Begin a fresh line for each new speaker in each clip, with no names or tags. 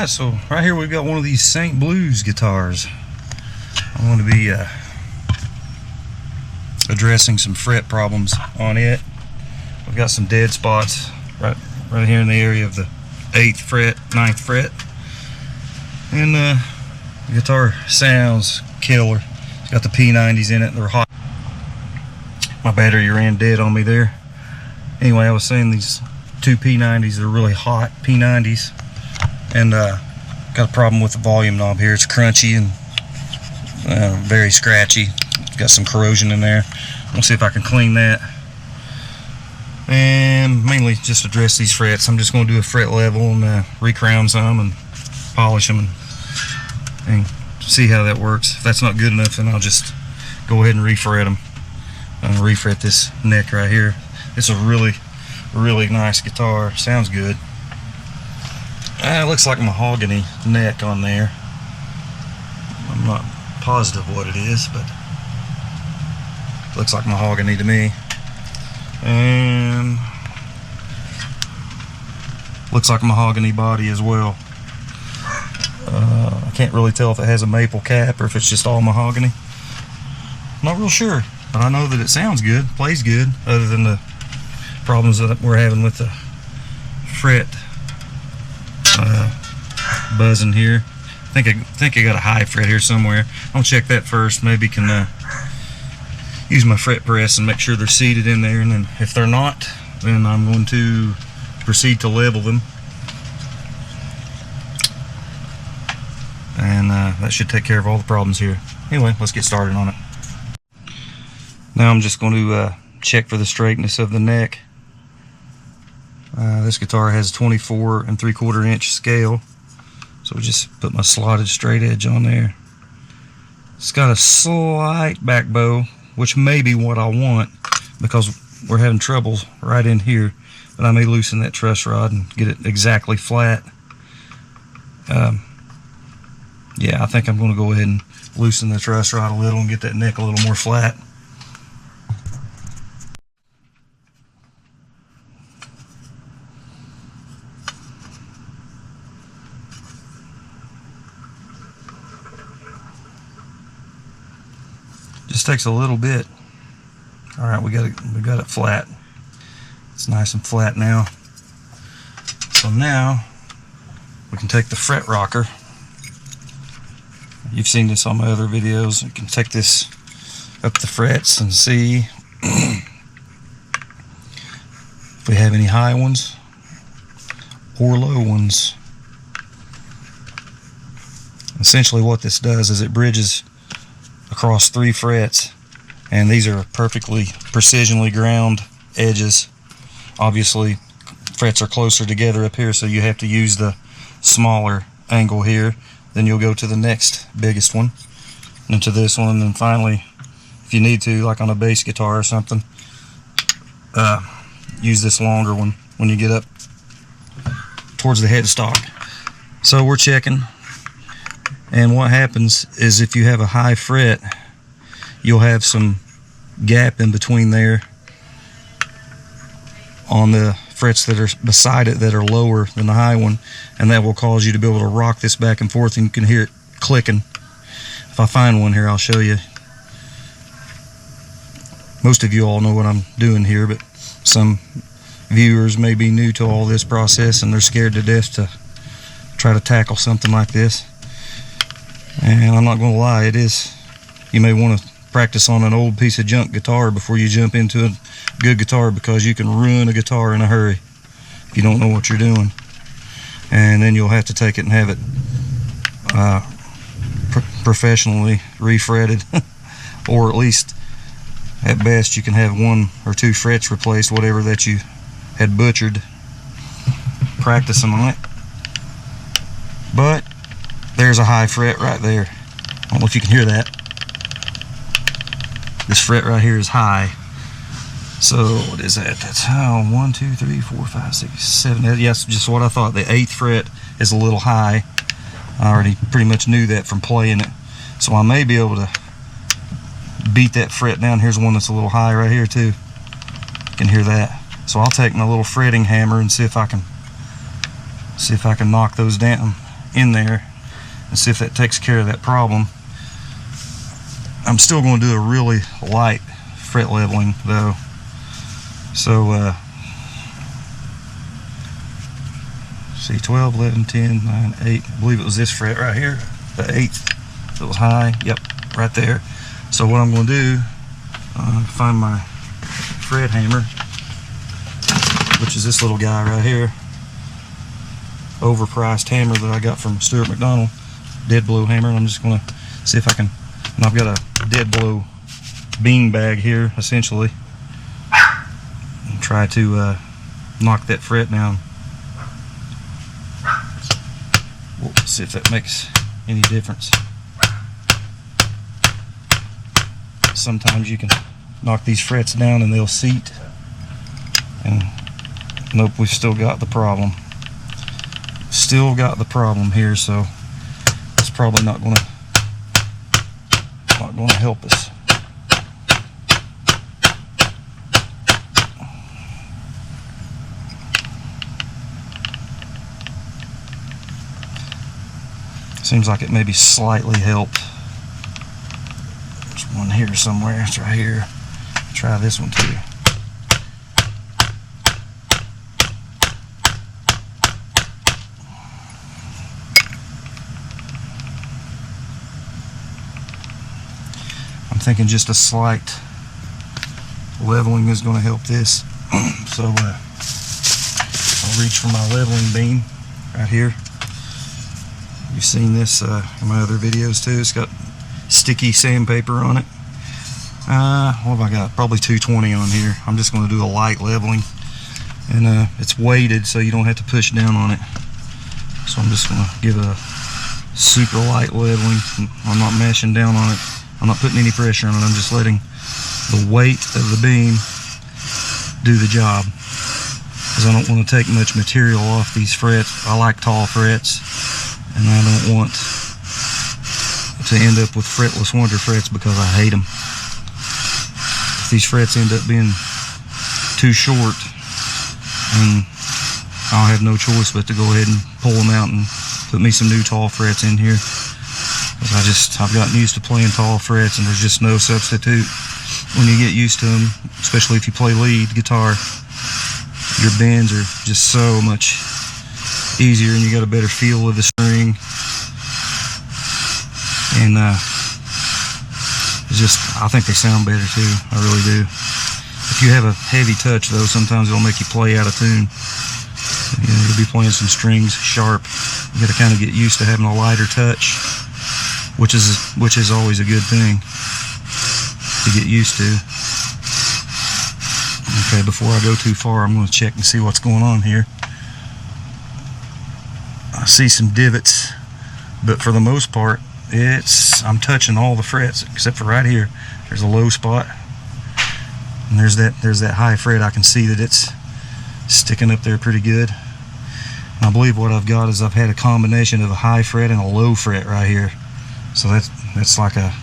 Alright, so right here we've got one of these St. Blues guitars. I'm going to be addressing some fret problems on it. We've got some dead spots right here in the area of the 8th fret, 9th fret. And the guitar sounds killer. It's got the P90s in it, they're hot. My battery ran dead on me there. Anyway, I was saying these two P90s are really hot P90s. And got a problem with the volume knob here. It's crunchy and very scratchy. Got some corrosion in there. We'll see if I can clean that. And mainly just address these frets. I'm just going to do a fret level and recrown some and polish them and see how that works. If that's not good enough, then I'll just go ahead and refret them. And refret this neck right here. It's a really nice guitar. Sounds good. It looks like mahogany neck on there. I'm not positive what it is, but it looks like mahogany to me. And looks like a mahogany body as well. I can't really tell if it has a maple cap or if it's just all mahogany. Not real sure, but I know that it sounds good, plays good, other than the problems that we're having with the fret buzzing here. I think I got a high fret here somewhere. I'll check that first. Maybe can use my fret press and make sure they're seated in there, and then if they're not, then I'm going to proceed to level them, and that should take care of all the problems here. Anyway, let's get started on it. Now I'm just going to check for the straightness of the neck. This guitar has a 24 3/4 inch scale, so just put my slotted straight edge on there. It's got a slight back bow, which may be what I want because we're having trouble right in here, but I may loosen that truss rod and get it exactly flat. Yeah, I think I'm going to go ahead and loosen the truss rod a little and get that neck a little more flat. Just takes a little bit. All right, we got it flat. It's nice and flat now. So now we can take the fret rocker. You've seen this on my other videos. You can take this up the frets and see if we have any high ones or low ones. Essentially what this does is it bridges across 3 frets, and these are perfectly precisionally ground edges. Obviously frets are closer together up here, so you have to use the smaller angle here. Then you'll go to the next biggest one, and to this one, and then finally, if you need to, like on a bass guitar or something, use this longer one when you get up towards the headstock. So we're checking. And what happens is if you have a high fret, you'll have some gap in between there on the frets that are beside it that are lower than the high one, and that will cause you to be able to rock this back and forth, and you can hear it clicking. If I find one here, I'll show you. Most of you all know what I'm doing here, but some viewers may be new to all this process and they're scared to death to try to tackle something like this. And I'm not going to lie, it is. You may want to practice on an old piece of junk guitar before you jump into a good guitar, because you can ruin a guitar in a hurry if you don't know what you're doing. And then you'll have to take it and have it professionally refretted, or at least at best you can have 1 or 2 frets replaced, whatever that you had butchered practicing on it. But there's a high fret right there. I don't know if you can hear that. This fret right here is high. So what is that? That's 1, 2, 3, 4, 5, 6, 7. Yes, just what I thought. The 8th fret is a little high. I already pretty much knew that from playing it. So I may be able to beat that fret down. Here's one that's a little high right here too. You can hear that. So I'll take my little fretting hammer and see if I can knock those down in there and see if that takes care of that problem. I'm still going to do a really light fret leveling though. So see, 12, 11, 10, 9, 8, I believe it was this fret right here, the 8th that was high. Yep, right there. So what I'm going to do, find my fret hammer, which is this little guy right here, overpriced hammer that I got from Stuart McDonald, dead blow hammer. And I'm just going to see if I can, and I've got a dead blow bean bag here essentially, and try to knock that fret down. We'll see if that makes any difference. Sometimes you can knock these frets down and they'll seat, and nope, we've still got the problem. Still got the problem here, so it's probably not going to help us. Seems like it maybe slightly helped. There's one here somewhere. It's right here. Try this one too. I'm thinking just a slight leveling is going to help this. So I'll reach for my leveling beam right here. You've seen this in my other videos too. It's got sticky sandpaper on it. What have I got? Probably 220 on here. I'm just going to do a light leveling, and it's weighted so you don't have to push down on it. So I'm just going to give a super light leveling. I'm not mashing down on it. I'm not putting any pressure on it. I'm just letting the weight of the beam do the job, because I don't want to take much material off these frets. I like tall frets, and I don't want to end up with fretless wonder frets because I hate them. If these frets end up being too short, and I'll have no choice but to go ahead and pull them out and put me some new tall frets in here. Because I've gotten used to playing tall frets, and there's just no substitute when you get used to them, especially if you play lead guitar. Your bends are just so much easier, and you got a better feel with the string, and I think they sound better too. I really do. If you have a heavy touch though, sometimes it'll make you play out of tune. You know, you'll be playing some strings sharp. You got to kind of get used to having a lighter touch, which is always a good thing to get used to. Okay, before I go too far, I'm going to check and see what's going on here. I see some divots, but for the most part, I'm touching all the frets except for right here. There's a low spot, and there's that high fret. I can see that it's sticking up there pretty good. And I believe what I've got is I've had a combination of a high fret and a low fret right here. So that's like a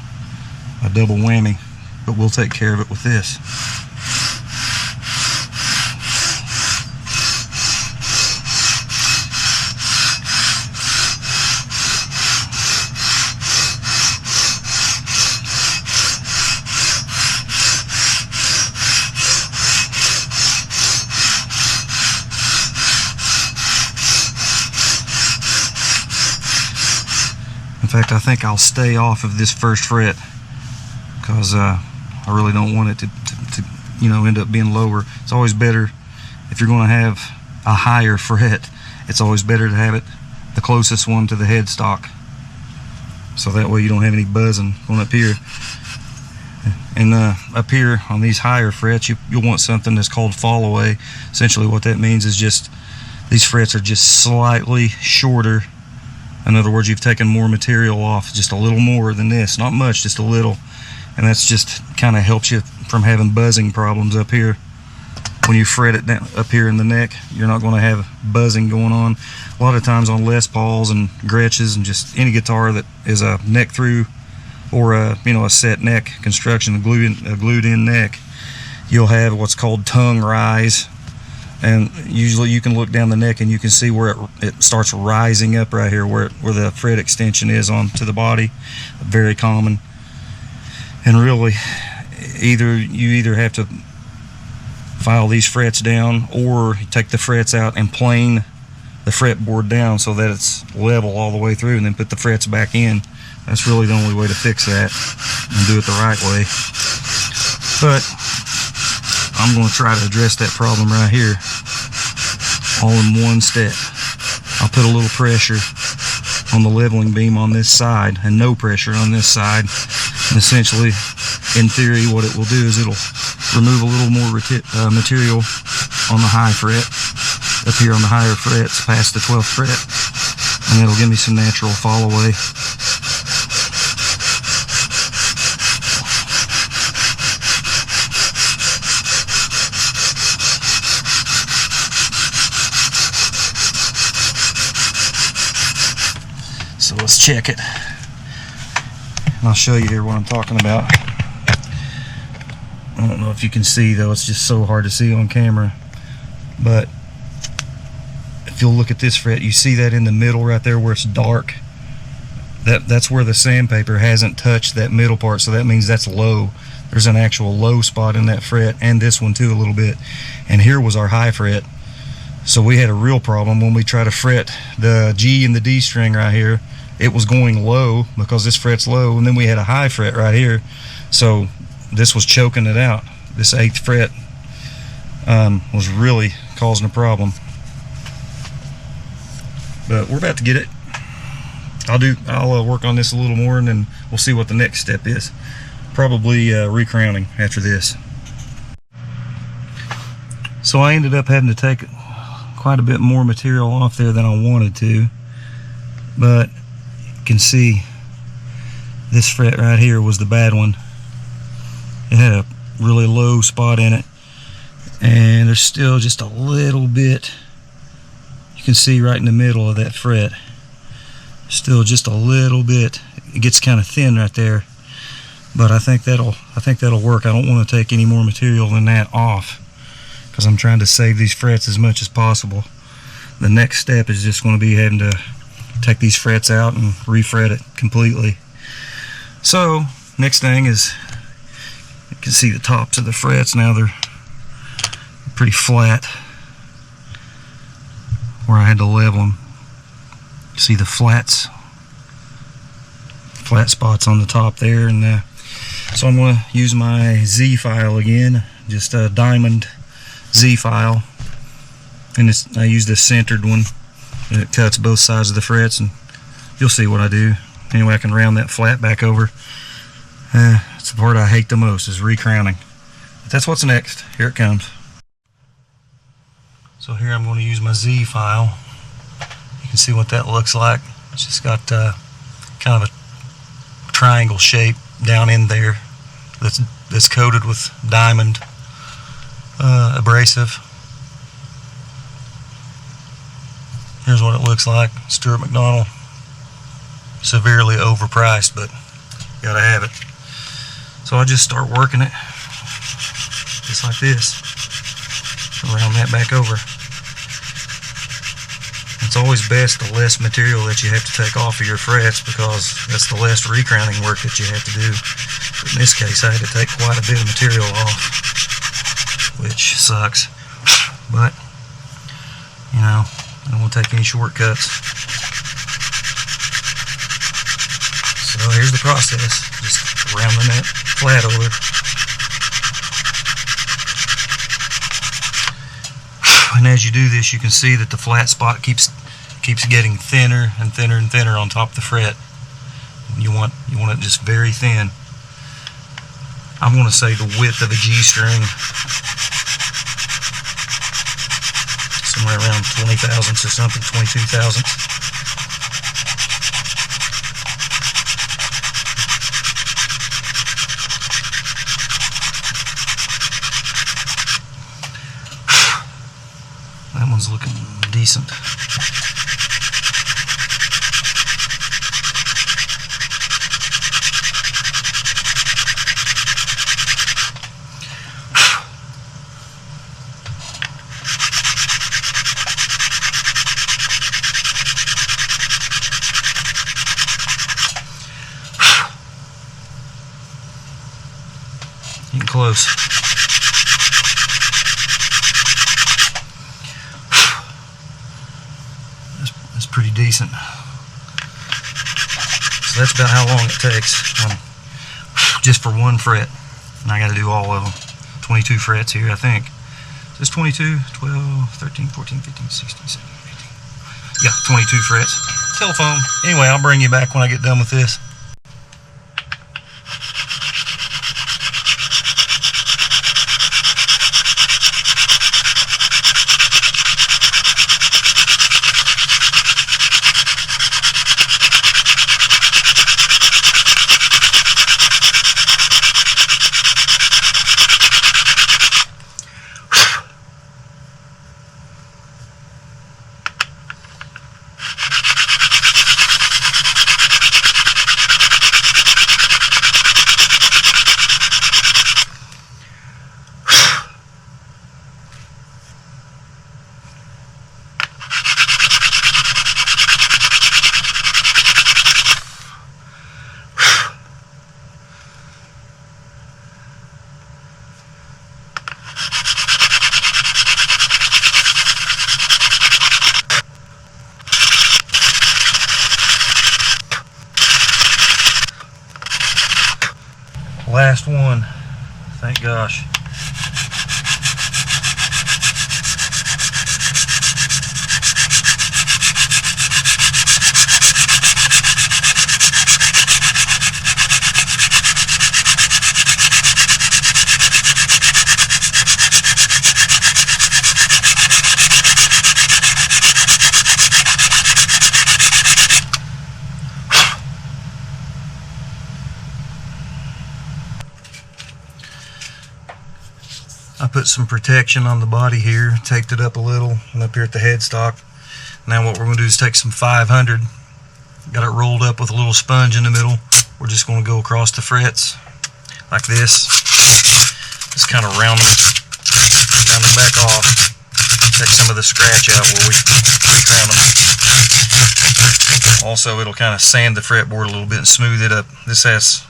double whammy, but we'll take care of it with this. In fact, I think I'll stay off of this first fret because I really don't want it to end up being lower. It's always better if you're going to have a higher fret. It's always better to have it the closest one to the headstock, so that way you don't have any buzzing going up here. And up here on these higher frets, you'll want something that's called fall away. Essentially, what that means is just these frets are just slightly shorter. In other words, you've taken more material off, just a little more than this, not much, just a little, and that's just kind of helps you from having buzzing problems up here. When you fret it down up here in the neck, you're not going to have buzzing going on. A lot of times on Les Pauls and Gretches and just any guitar that is a neck through or a set neck construction, a glued in neck, you'll have what's called tongue rise, and usually you can look down the neck and you can see where it starts rising up right here, where the fret extension is onto the body. Very common. And really, you either have to file these frets down, or you take the frets out and plane the fretboard down so that it's level all the way through, and then put the frets back in. That's really the only way to fix that and do it the right way. But I'm going to try to address that problem right here all in one step. I'll put a little pressure on the leveling beam on this side and no pressure on this side. And essentially, in theory, what it will do is it'll remove a little more material on the high fret, up here on the higher frets past the 12th fret, and it'll give me some natural fall away. So let's check it, and I'll show you here what I'm talking about. I don't know if you can see, though, it's just so hard to see on camera, but if you'll look at this fret, you see that in the middle right there where it's dark? That's where the sandpaper hasn't touched that middle part, so that means that's low. There's an actual low spot in that fret, and this one too a little bit. And here was our high fret. So we had a real problem when we tried to fret the G and the D string right here. It was going low because this fret's low, and then we had a high fret right here. So this was choking it out. This 8th fret was really causing a problem. But we're about to get it. I'll work on this a little more, and then we'll see what the next step is. Probably recrowning after this. So I ended up having to take quite a bit more material off there than I wanted to, but you can see this fret right here was the bad one. It had a really low spot in it, and there's still just a little bit. You can see right in the middle of that fret, still just a little bit. It gets kind of thin right there, but I think that'll work. I don't want to take any more material than that off, because I'm trying to save these frets as much as possible. The next step is just going to be having to take these frets out and refret it completely. So next thing is, you can see the tops of the frets now. They're pretty flat where I had to level them. See the flat spots on the top there, and so I'm going to use my Z file again, just a diamond Z file, and I use the centered one, and it cuts both sides of the frets, and you'll see what I do. Anyway, I can round that flat back over. It's the part I hate the most, is recrowning. But that's what's next. Here it comes. So here I'm going to use my Z file. You can see what that looks like. It's just got kind of a triangle shape down in there that's coated with diamond abrasive. Here's what it looks like. Stuart McDonald. Severely overpriced, but you gotta have it. So I just start working it just like this. Round that back over. It's always best the less material that you have to take off of your frets, because that's the less recrowning work that you have to do. But in this case, I had to take quite a bit of material off, which sucks. But, you know, I don't want to take any shortcuts. So here's the process. Just rounding that flat over. And as you do this, you can see that the flat spot keeps getting thinner and thinner and thinner on top of the fret. You want it just very thin. I'm going to say the width of a G string, somewhere around 20 thousandths or something, 22 thousandths. That one's looking decent. Getting close. That's pretty decent. So that's about how long it takes just for one fret. And I got to do all of them. 22 frets here, I think. So it's 22, 12, 13, 14, 15, 16, 17, 18. Yeah, 22 frets. Telephone. Anyway, I'll bring you back when I get done with this. Last one, thank gosh. I put some protection on the body here, taped it up a little, and up here at the headstock. Now what we're going to do is take some 500, got it rolled up with a little sponge in the middle. We're just going to go across the frets like this. Just kind of round them back off. Take some of the scratch out where we pre-crown them. Also, it'll kind of sand the fretboard a little bit and smooth it up. This has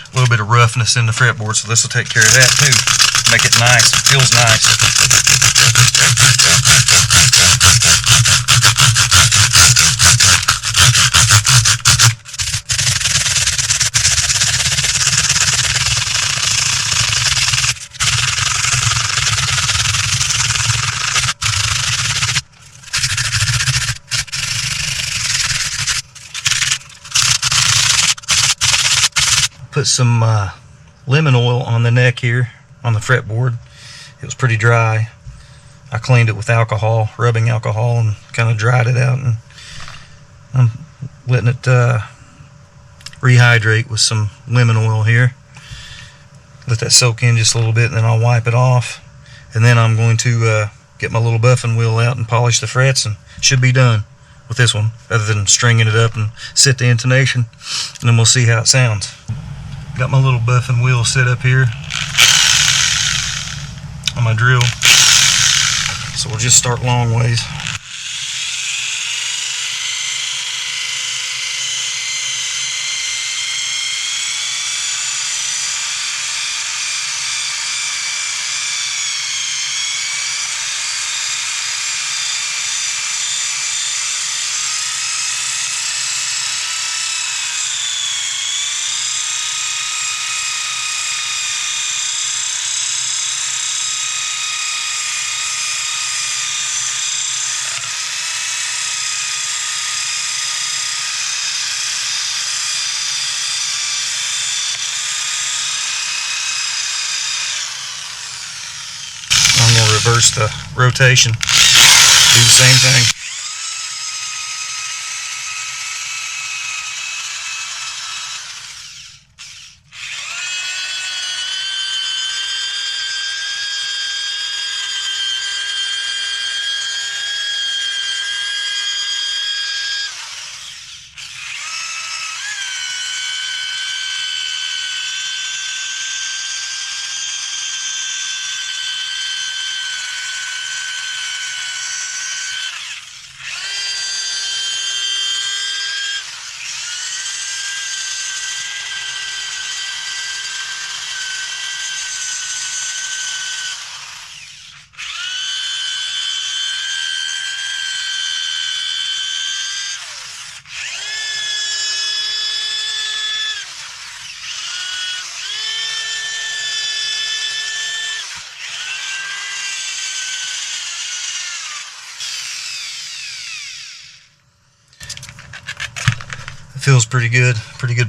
a little bit of roughness in the fretboard, so this will take care of that too. Make it nice. It feels nice. Put some lemon oil on the neck here on the fretboard. It was pretty dry. I cleaned it with alcohol, rubbing alcohol, and kind of dried it out, and I'm letting it rehydrate with some lemon oil here. Let that soak in just a little bit, and then I'll wipe it off, and then I'm going to get my little buffing wheel out and polish the frets, and should be done with this one, other than stringing it up and set the intonation, and then we'll see how it sounds. Got my little buffing wheel set up here on my drill, so we'll just start long ways. I'm going to reverse the rotation, do the same thing. Feels pretty good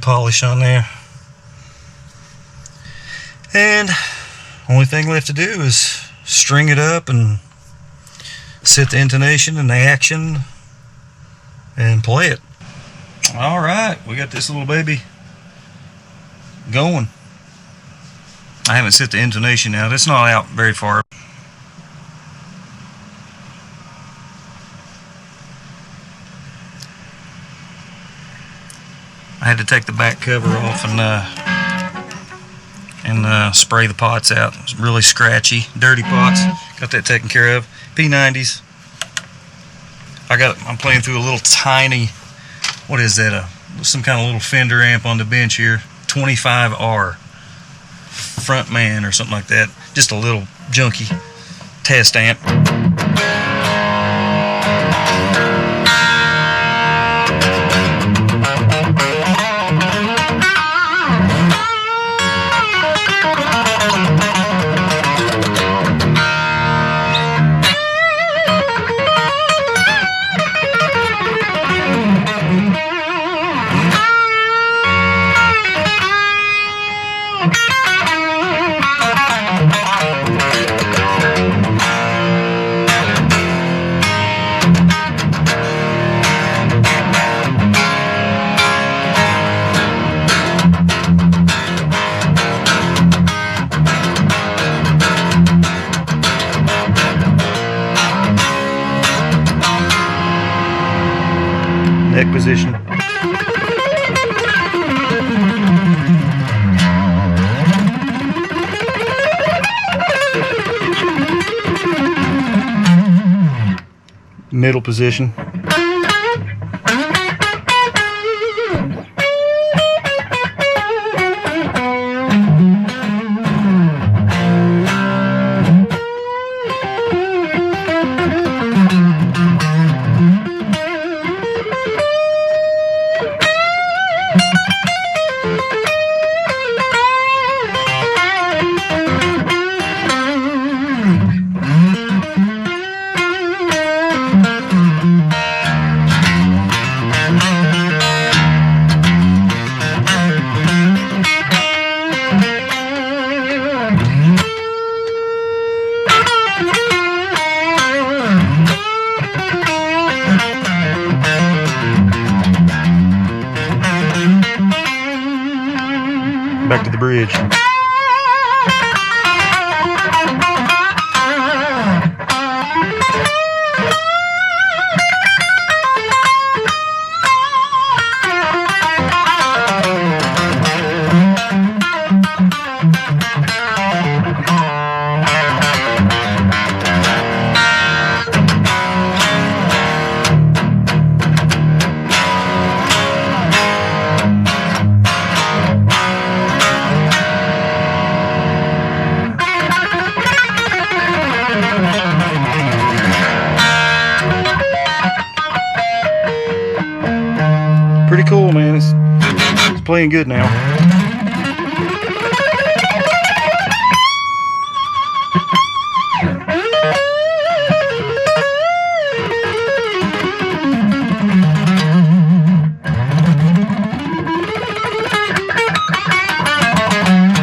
polish on there. And only thing left to do is string it up and set the intonation and the action and play it. All right, we got this little baby going. I haven't set the intonation out. It's not out very far. I had to take the back cover off and spray the pots out. It's really scratchy, dirty pots. Got that taken care of. P90s. I'm playing through a little tiny, what is that? Some kind of little Fender amp on the bench here. 25R. Frontman or something like that. Just a little junky test amp. Neck position. Middle position. Back to the bridge. Pretty cool, man. It's playing good now.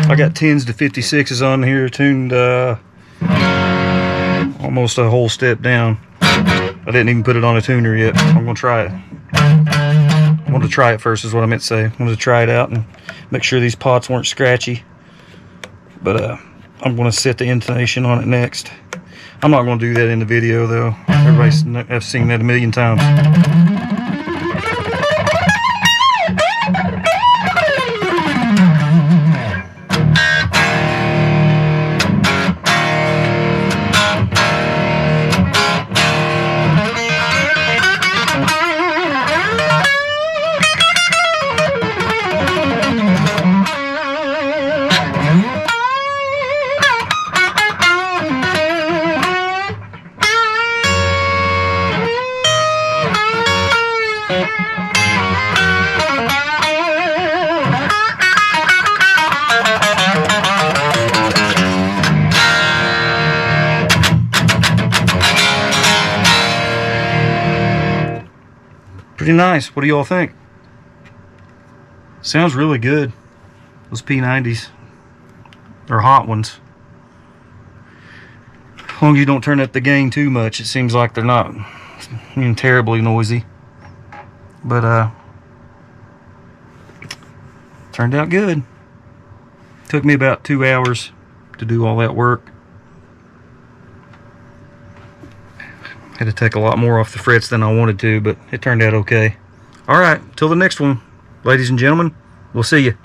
I got 10s to 56s on here, tuned almost a whole step down. I didn't even put it on a tuner yet. I'm gonna try it. I wanted to try it first is what I meant to say. I wanted to try it out and make sure these pots weren't scratchy. But I'm going to set the intonation on it next. I'm not going to do that in the video though. Everybody's have seen that a million times. Pretty nice. What do y'all think? Sounds really good. Those P90s. They're hot ones. As long as you don't turn up the gain too much, it seems like they're not even terribly noisy. But turned out good. Took me about 2 hours to do all that work. Had to take a lot more off the frets than I wanted to, but it turned out okay. Alright, till the next one, ladies and gentlemen, we'll see you.